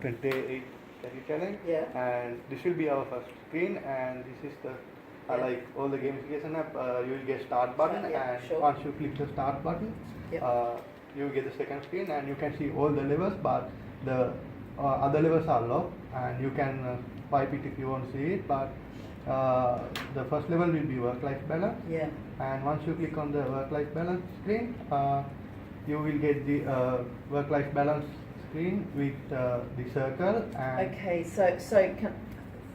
28 career challenge. Yeah. And this will be our first screen, and this is the like all the gamification app. You will get start button, and sure. once you click the start button, you will get the second screen, and you can see all the levels, but the other levels are locked, and you can swipe it if you want to see it. But the first level will be work-life balance. Yeah. And once you click on the work-life balance screen, you will get the work-life balance screen with the circle. And Okay,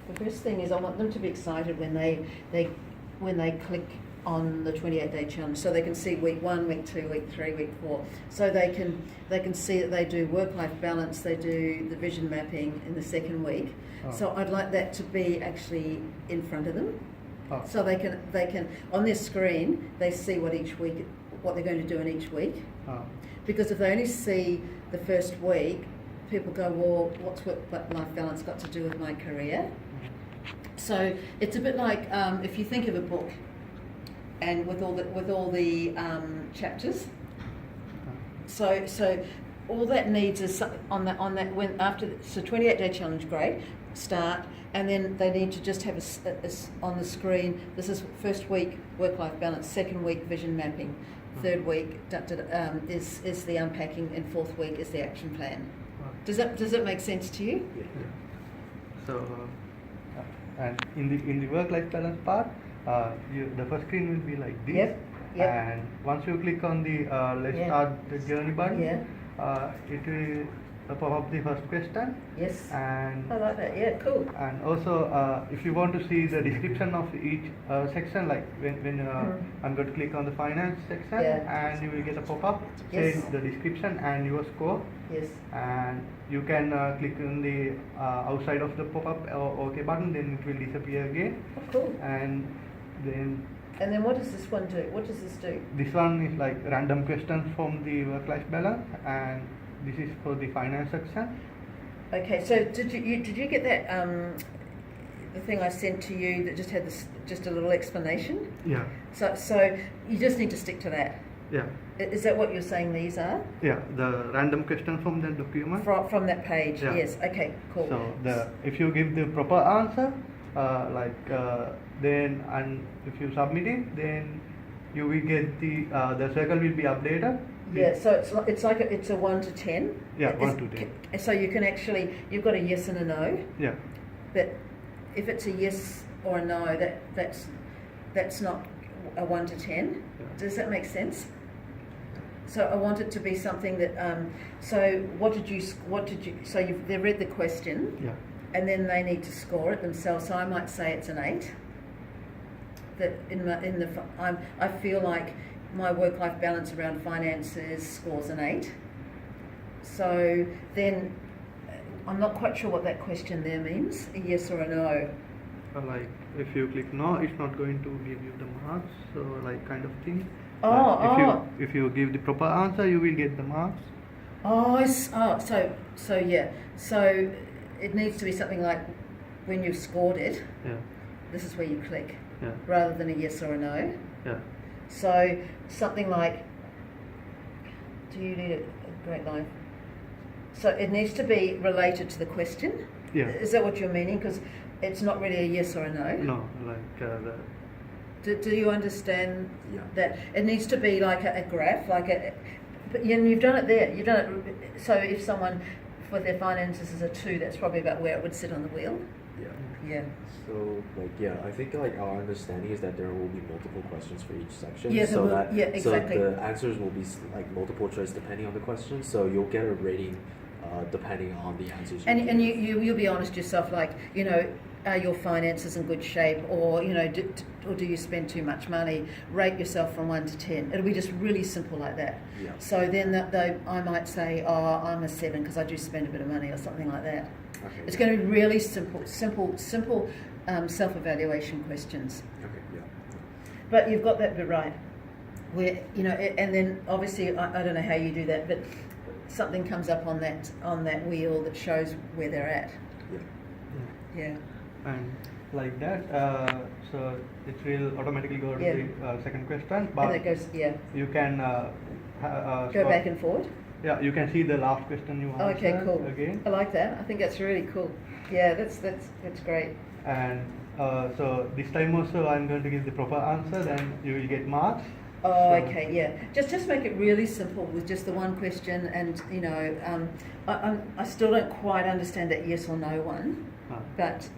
the first thing is I want them to be excited when they click on the 28-day challenge, so they can see week 1, week 2, week 3, week 4. So they can see that they do work-life balance, they do the vision mapping in the second week. Oh. So I'd like that to be actually in front of them. Oh. So they can on their screen they see what they're going to do in each week. Oh. Because if they only see the first week, people go, well, what's work-life balance got to do with my career? So it's a bit like if you think of a book, and with all the chapters. So all that needs is on that when after 28-day challenge, great start, and then they need to just have on the screen. This is first week work-life balance, second week vision mapping, third week is the unpacking, and fourth week is the action plan. Does that make sense to you? Yeah. So and in the work-life balance part, the first screen will be like this. Yep. And once you click on the let's start the journey button, it will pop up the first question. Yes. And I like that. Yeah, cool. And also, if you want to see the description of each section, like when I'm going to click on the finance section, and you will get a pop-up saying the description and your score. Yes. And you can click on the outside of the pop-up or OK button, then it will disappear again. Oh, cool. And then what does this one do? What does this do? This one is like random questions from the work-life balance, and this is for the finance section. Okay, so did you get that the thing I sent to you that just had just a little explanation? Yeah. So you just need to stick to that. Yeah. Is that what you're saying these are? Yeah, the random question from the document. From that page. Yeah. Yes. Okay. Cool. So if you give the proper answer, then and if you submit it, then you will get the circle will be updated. Yeah, so it's a 1 to 10. Yeah, 1 to 10. So you can you've got a yes and a no. Yeah. But if it's a yes or a no, that's not a 1 to 10. Yeah. Does that make sense? So I want it to be something that. So they read the question. Yeah. And then they need to score it themselves. So I might say it's an 8. That I feel like my work-life balance around finances scores an 8. So then I'm not quite sure what that question there means, a yes or a no. Like if you click no, it's not going to give you the marks, so like kind of thing. If you give the proper answer, you will get the marks. So yeah. So it needs to be something like when you've scored it. Yeah. This is where you click. Yeah. Rather than a yes or a no. Yeah. So something like, do you need a great life? So it needs to be related to the question. Yeah. Is that what you're meaning? Because it's not really a yes or a no. No, like Do you understand that? It needs to be like a graph, but you've done it there. You've done it. So if someone for their finances is a 2, that's probably about where it would sit on the wheel. Yeah. Yeah. So I think our understanding is that there will be multiple questions for each section. Yeah, so exactly. So the answers will be like multiple choice depending on the question. So you'll get a rating depending on the answers. And you'll be honest yourself, like, are your finances in good shape, or do you spend too much money? Rate yourself from 1 to 10. It'll be just really simple like that. Yeah. So then I might say, I'm a 7 because I do spend a bit of money, or something like that. Okay. It's going to be really simple self-evaluation questions. Okay. Yeah. But you've got that bit right. Where and then obviously I don't know how you do that, but something comes up on that wheel that shows where they're at. Yeah. Yeah. And like that, so it will automatically go to the second question. But and it goes, you can go back and forward. yeah, you can see the last question you answered Okay, cool. again. I like that. I think that's really cool. Yeah, that's great. And so this time also I'm going to give the proper answer, then you will get marks. Oh, So- okay, yeah. Just make it really simple with just the one question, and I still don't quite understand that yes or no one, Huh. but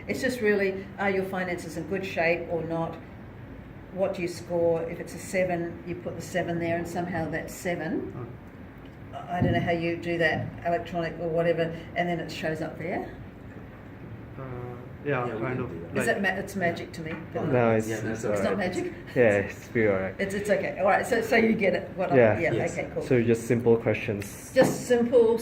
it's just really, are your finances in good shape or not? What do you score? If it's a 7, you put the 7 there, and somehow that's 7. Huh. I don't know how you do that, electronic or whatever, and then it shows up there. Yeah, Yeah, we kind can of. do that. Is that it's magic to me? Oh, No, it's, yeah, that's It's alright. not magic. yeah, it's pretty alright. It's okay. All right. So you get it. What Yeah. I'm, yeah. Yes. Okay. Cool. So just simple questions. Just simple,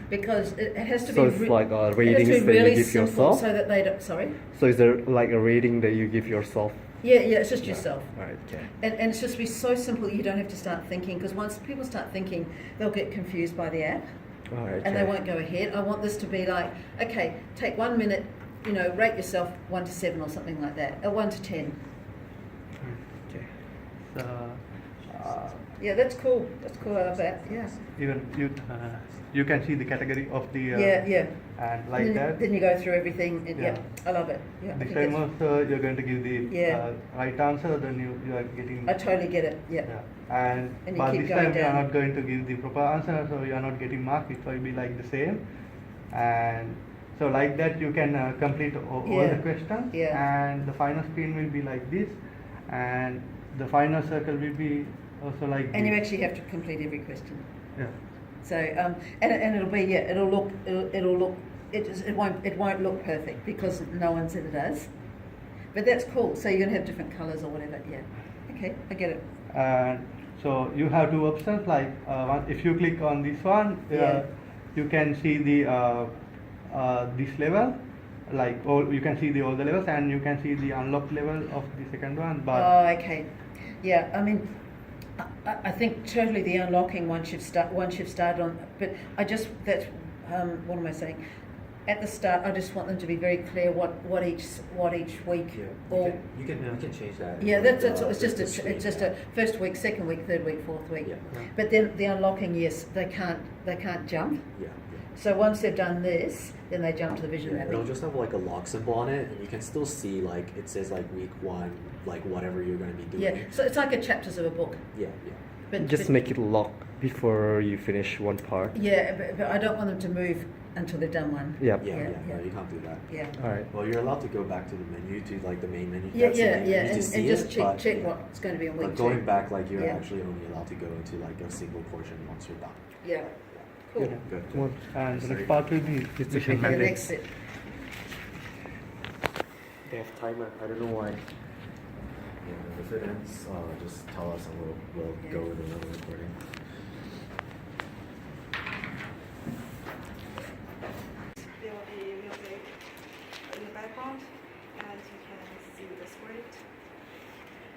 because it has to So be. it's like it has to readings be that really you give simple yourself. so that they don't. Sorry. So is there like a reading that you give yourself? Yeah. It's just yourself. Alright, okay. And it's just be so simple you don't have to start thinking, because once people start thinking, they'll get confused by the app Alright, and they okay. won't go ahead. I want this to be like, okay, take 1 minute, rate yourself 1 to 7 or something like that, 1 to 10. Okay. So, Yeah, that's cool. That's cool. I love that. Yeah. even you can see the category of the Yeah. and And like then, that. then you go through everything. And, yeah. Yeah. I love it. Yeah. I This think time that's- also you're going to give the Yeah. right answer, then you are getting. I totally get it. Yeah. And And you but keep this going time you are down. not going to give the proper answer, so you are not getting marks. It will be like the same, and so like that you can complete all Yeah. the questions. Yeah. And the final screen will be like this, and the final circle will be also like. And you this. actually have to complete every question. Yeah. So and it'll be it'll look it won't look perfect because no one said it does, but that's cool. So you're gonna have different colours or whatever. Yeah. Okay, I get it. And so you have two options, like if you click on this one, Yeah. you can see the this level, like you can see all the levels, and you can see the unlocked level of the second one. But Oh, okay. Yeah, I mean, I think totally the unlocking once you've started on, but that's what am I saying? At the start, I just want them to be very clear what each week Yeah, or you can change that. yeah, with, that's with it's just the a screen, it's just yeah. a first week, second week, third week, fourth week. Yeah. But then the unlocking, yes, they can't jump. Yeah. So once they've done this, then they jump to the vision Yeah, it'll mapping. just have like a lock symbol on it, and you can still see like it says like week 1, like whatever you're gonna be doing. Yeah, so it's like a chapters of a book. Yeah. But Just but- make it lock before you finish one part. Yeah, but I don't want them to move until they've done one. Yep. Yeah. Yeah. No, you can't do that. Yeah. Alright. Well, you're allowed to go back to the menu, to like the main menu. Yeah, That's the yeah, main yeah, menu to and see just it, check but, check yeah. what's going to be in week But going 2. back, like you're Yeah. actually only allowed to go into like a single portion once you're done. Yeah. Cool. Yeah. Good. Come on. and the Sorry. next part will be It's vision okay. The mapping. next set. They have timer. I don't know why. Yeah, if it ends, just tell us and we'll Yeah. go with another recording. There will be music in the background, and you can see the script.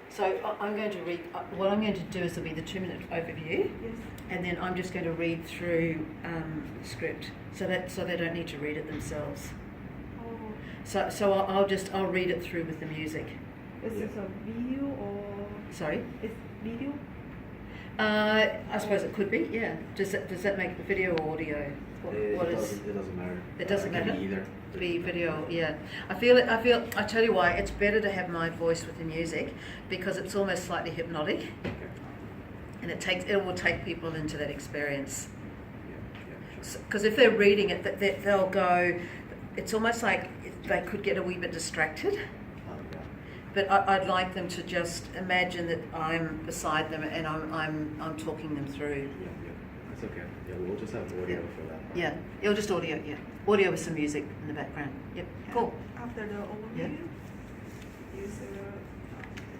So I'm going to read. What I'm going to do is there'll be the 2-minute overview, Yes. and then I'm just going to read through the script, so they don't need to read it themselves. Oh, So I'll read it through with the music. is Yeah. this a video or Sorry. it's video? I suppose it could be. Yeah. Does that make the video or audio? What It is? doesn't matter. It doesn't It can matter? be either. Be video, yeah. I tell you why, it's better to have my voice with the music because it's almost slightly hypnotic Okay. and it will take people into that experience. Yeah, sure. Because if they're reading it, they'll go, it's almost like they could get a wee bit distracted. Yeah. But I'd like them to just imagine that I'm beside them and I'm talking them through. Yeah, that's okay. Yeah, we'll just have audio for that. Yeah, it'll just audio, yeah. Audio with some music in the background. Yep, cool. After the overview, Yeah. use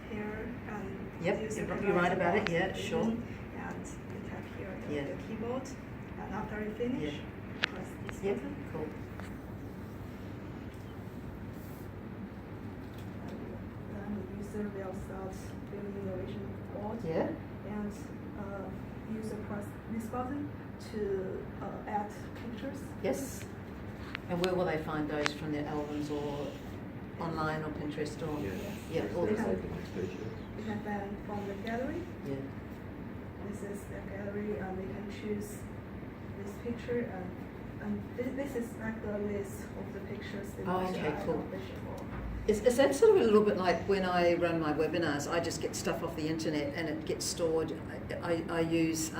here and Yep, use you're the right about it, mouse yeah, button, sure. and you tap here Yeah. the keyboard, and after you finish, press this Yep, button. cool. Then the user will start building the vision board. Yeah. And user press this button to add pictures. Yes. And where will they find those, from their albums or online or Pinterest or? Yeah. Yeah, all There's the like the next page. You can then from the gallery. Yeah. this is the gallery, and they can choose this picture, and this is like the list of the pictures they Oh, want to okay, add cool. on vision board. Is that sort of a little bit like when I run my webinars? I just get stuff off the internet and it gets stored. I use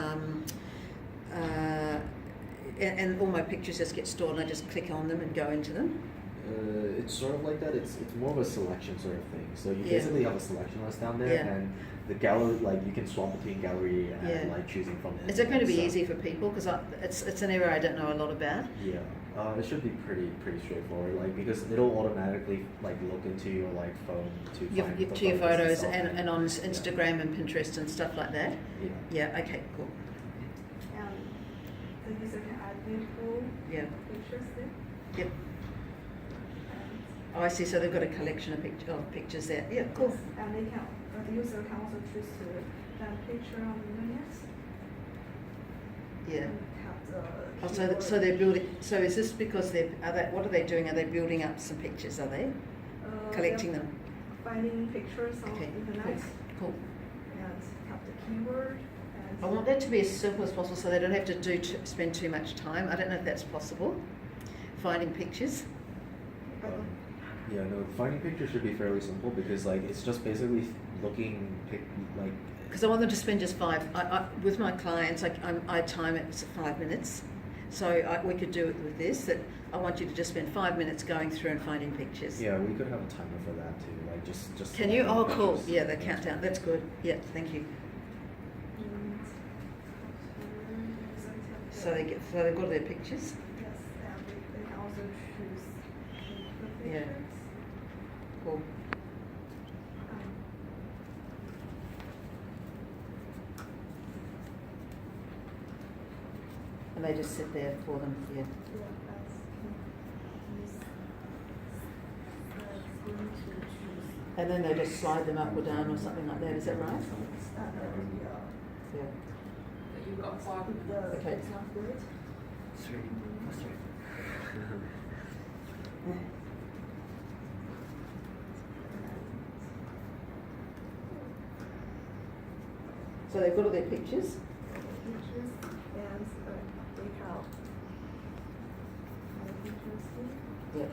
and all my pictures just get stored and I just click on them and go into them. It's sort of like that. It's more of a selection sort of thing. So you Yeah. basically have a selection list down there, Yeah. and the gallery, like you can swap between gallery and Yeah. like choosing from. Is it going to be so- easy for people? Because it's an area I don't know a lot about. Yeah, it should be pretty straightforward. Like because it'll automatically like look into your like phone to find the To your photos itself. and on Instagram and Pinterest and stuff like that. Yeah. Yeah. Okay. Cool. And the user can add multiple Yeah. pictures there. Yep. And Oh, I see. So they've got a collection of pictures there. Yeah. Cool. And they can, the user can also choose to add a picture on the images. Yeah. And have the Oh, keyword. so they're building. So is this because what are they doing? Are they building up some pictures? Are they collecting they're them? Finding pictures on Okay. internet Cool. and have the keyword. And I want that to be as simple as possible, so they don't have to spend too much time. I don't know if that's possible. Finding pictures. Yeah, no, finding pictures should be fairly simple because like it's just basically looking like. Because I want them to spend just with my clients. I time it to 5 minutes, so we could do it with this. That I want you to just spend 5 minutes going through and finding pictures. Yeah, we could have a timer for that too. Like just. Can you? Oh, cool. pictures. Yeah, the countdown. That's good. Yeah, thank you. So they've got their pictures. Yes, and they can also choose the Yeah. pictures. Cool. Um, And they just sit there for them. Yeah. yeah, that's use the screen to choose. And then they just slide them up or down or something like that. Is that right? Yeah. You got far with the Okay. it's not good. So they've got all their pictures. Pictures and they have other pictures here. Yeah.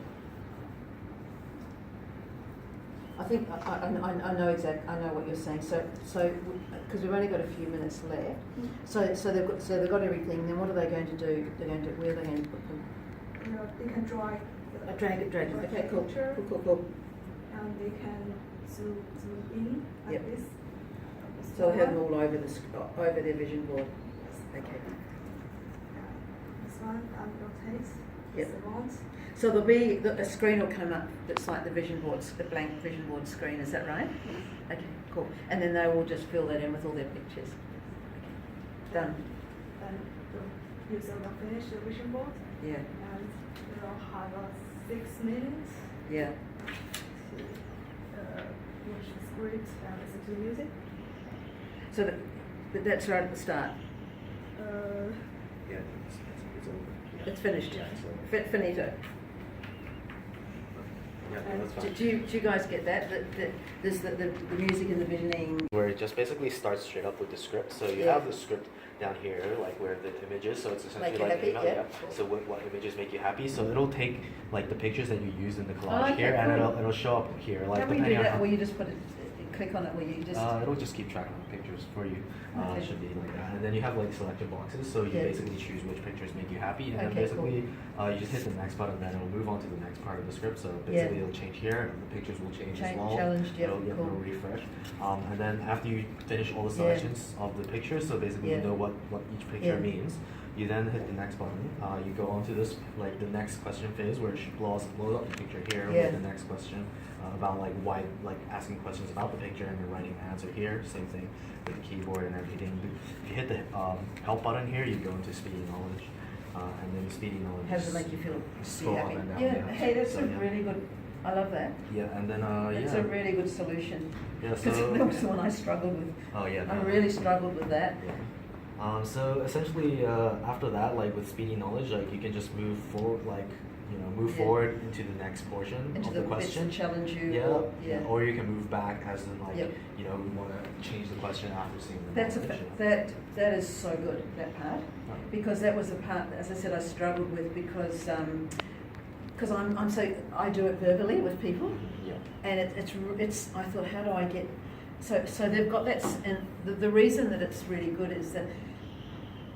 I think I know exactly. I know what you're saying. So because we've only got a few minutes left. So they've got everything. Then what are they going to do? Where are they going to put them? You know, they can drag the Drag it. Okay, cool. picture, Cool. and they can zoom in like Yep. this. So they'll have them all over over their vision board. Yes. Okay. This one and rotate. Yep. If they want. So there'll be a screen will come up that's like the vision boards, the blank vision board screen. Is that right? Okay, cool. And then they will just fill that in with all their pictures. Okay. Done. Then the user will finish the vision board, Yeah. and they will have 6 minutes Yeah. to watch the script and listen to the music. So that's right at the start. Yeah, it's over. Yeah. It's finished. Yeah, it's over. Finito. Yeah, that's fine. Do you guys get that? That there's the music and the visioning. Where it just basically starts straight up with the script. So you Yeah. have the script down here, like where the image is. So it's essentially Make you like happy, email. yeah. Yeah. So what images make you happy? So it'll take like the pictures that you use in the collage Oh, okay, here, and cool. it'll show up here. Like Can we depending do that? on Or you just click on it? Where you just it'll just keep track of the pictures for you. Okay. It should be like that. And then you have like selection boxes, so you Yeah. basically choose which pictures make you happy, and then Okay, cool. basically you just hit the next button, and then it'll move on to the next part of the script. So basically it'll change here, and the pictures will change as well. challenged. Yeah. It'll Cool. refresh. And then after you finish all the Yeah. selections of the pictures, so basically Yeah. you know what each picture Yeah. means. You then hit the next button. You go on to this like the next question phase where it should blow up the picture here Yeah. with the next question about like why, like asking questions about the picture and then writing an answer here. Same thing with the keyboard and everything. If you hit the help button here, you go into speedy knowledge, and then speedy knowledge. How does it make you feel? Scroll up happy? and down, Yeah. yeah. Hey, that's So, a yeah. really good. I love that. Yeah, and then It's yeah. a really good solution. Yeah, Because so that was the one I struggled with. oh yeah. I no. really struggled with that. Yeah. So essentially, after that, like with speedy knowledge, like you can just move forward, like move Yeah. forward into the next portion Into of the the bits question. that challenge you. Yeah, Or, yeah. or you can move back as in like, Yep. we want to change the question after seeing the That's knowledge. that is so good, that part, Oh. because that was a part, as I said, I struggled with because I'm so I do it verbally with people, Yeah. and it's I thought, how do I get so they've got that, and the reason that it's really good is that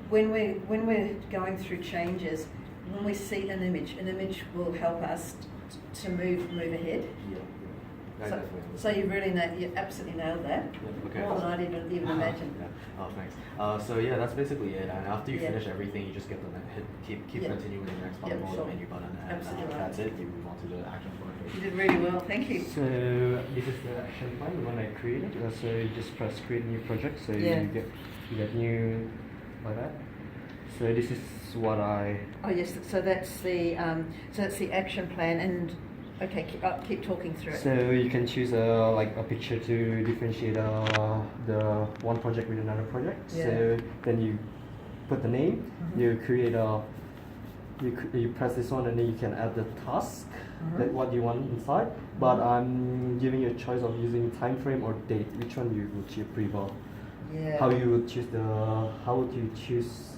when we're going through changes, when we see an image will help us to move ahead. Yeah. I So, definitely so understand. you really you absolutely nailed that. Yeah, okay. More than I'd even imagined. Yeah. Oh, thanks. So yeah, that's basically it. And after you Yeah. finish everything, you just get the keep Yeah. continuing the next Yeah, button, sure. the menu button, and Absolutely right. that's it. You move on to the action point. You did really well, thank you. So this is the action plan, the one I created. So you just press create new project. So Yeah. you get new like that. So this is what I. Oh yes, so that's the action plan, and okay, keep talking through it. So you can choose like a picture to differentiate the one project with another project. Yeah. So then you put the name, Mhm. you create a, you press this one and then you can add the task Mhm. that what you want inside. But I'm giving you a choice of using time frame or date. Which one you would prefer? Yeah. How you would choose how would you choose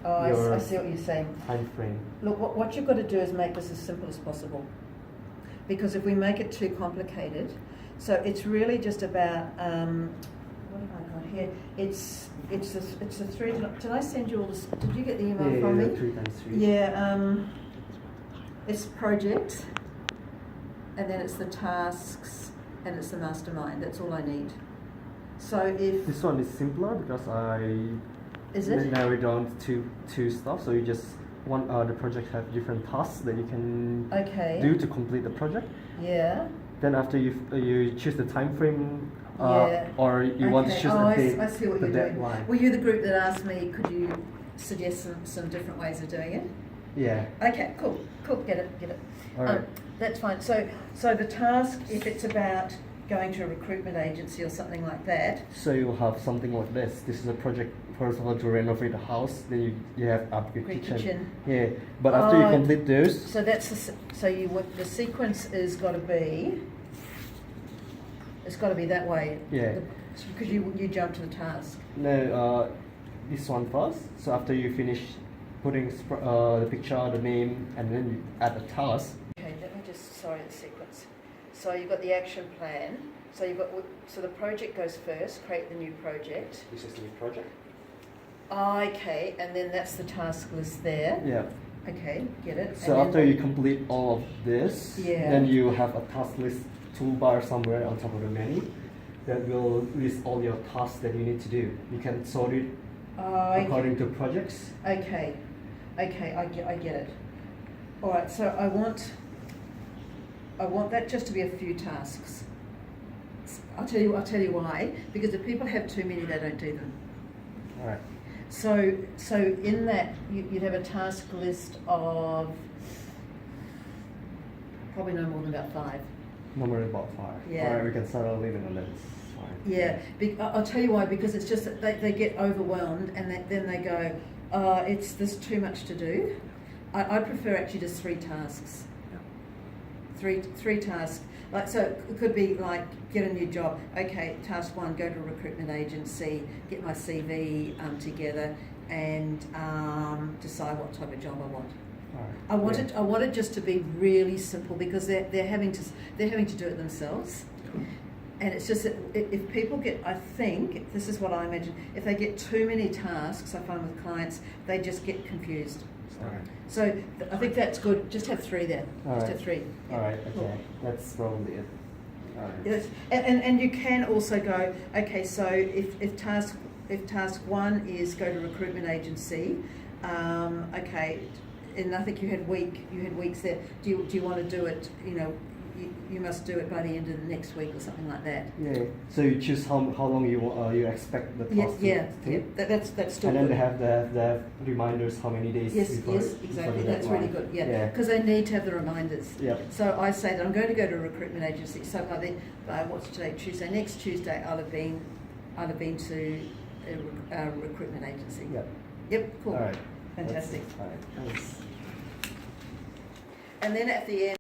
Oh, I your see what you're saying. time frame? Look, what you've got to do is make this as simple as possible. Because if we make it too complicated, so it's really just about what have I got here? It's a three. Did I send you all this? Did you get the email from me? 3x3. Yeah. It's project, and then it's the tasks, and it's the mastermind. That's all I need. So if This one is simpler because I is it? narrow it down to two stuff. So you just want the project have different tasks that you can Okay. do to complete the project. Yeah. Then after you choose the time frame, Yeah. or you want to Okay. choose Oh, the date, I see what the you're doing. deadline. Were you the group that asked me, could you suggest some different ways of doing it? Yeah. Okay, cool, get it. All right. That's fine. So the task, if it's about going to a recruitment agency or something like that, So you'll have something like this. This is a project, first of all, to renovate the house. Then you have upgrade Great kitchen. kitchen. Yeah. But after you Oh, complete those, so that's the sequence is got to be. It's got to be that way. Yeah. Because you jump to the task. no, this one first. So after you finish putting the picture, the name, and then you add a task. Okay, let me just, sorry, the sequence. So you've got the action plan. So the project goes first, create the new project. This is the project. Okay, and then that's the task list there. Yeah. Okay, get it. So And then after you complete all of this, Yeah. then you have a task list toolbar somewhere on top of the menu that will list all your tasks that you need to do. You can sort it Okay. according to projects. Okay, I get it. All right, so I want that just to be a few tasks. I'll tell you why. Because if people have too many, they don't do them. All right. So in that you'd have a task list of probably no more than about 5. Normally about 5. Yeah. All right, we can start our living and then it's fine. Yeah, I'll tell you why, because it's just that they get overwhelmed and then they go, there's too much to do. I prefer actually just 3 tasks. Yeah. Three tasks. Like, so it could be like, get a new job. Okay, task 1, go to a recruitment agency, get my CV together, and decide what type of job I want. All right. I want it just to be really simple, because they're having to do it themselves. And it's just that if people get, I think, this is what I imagine, if they get too many tasks, I find with clients, they just get confused. All right. So I think that's good. Just have 3 there. All Just right. have 3. All right. Cool. Okay. That's probably it. All right. Yes. And you can also go, okay, so if task 1 is go to recruitment agency, okay, and I think you had weeks there. Do you want to do it? You must do it by the end of the next week or something like that. Yeah. So you choose how long you expect the task Yeah. to take. That's still And then good. they have the reminders how many days Yes, before. yes, before exactly. the That's really deadline. good. Yeah, because they need to have the reminders. Yep. So I say that I'm going to go to a recruitment agency. So by what's today? Tuesday. Next Tuesday, I'll have been to a recruitment agency. Yep. Yep. Cool. All right. Fantastic. All right. Thanks. and then at the end.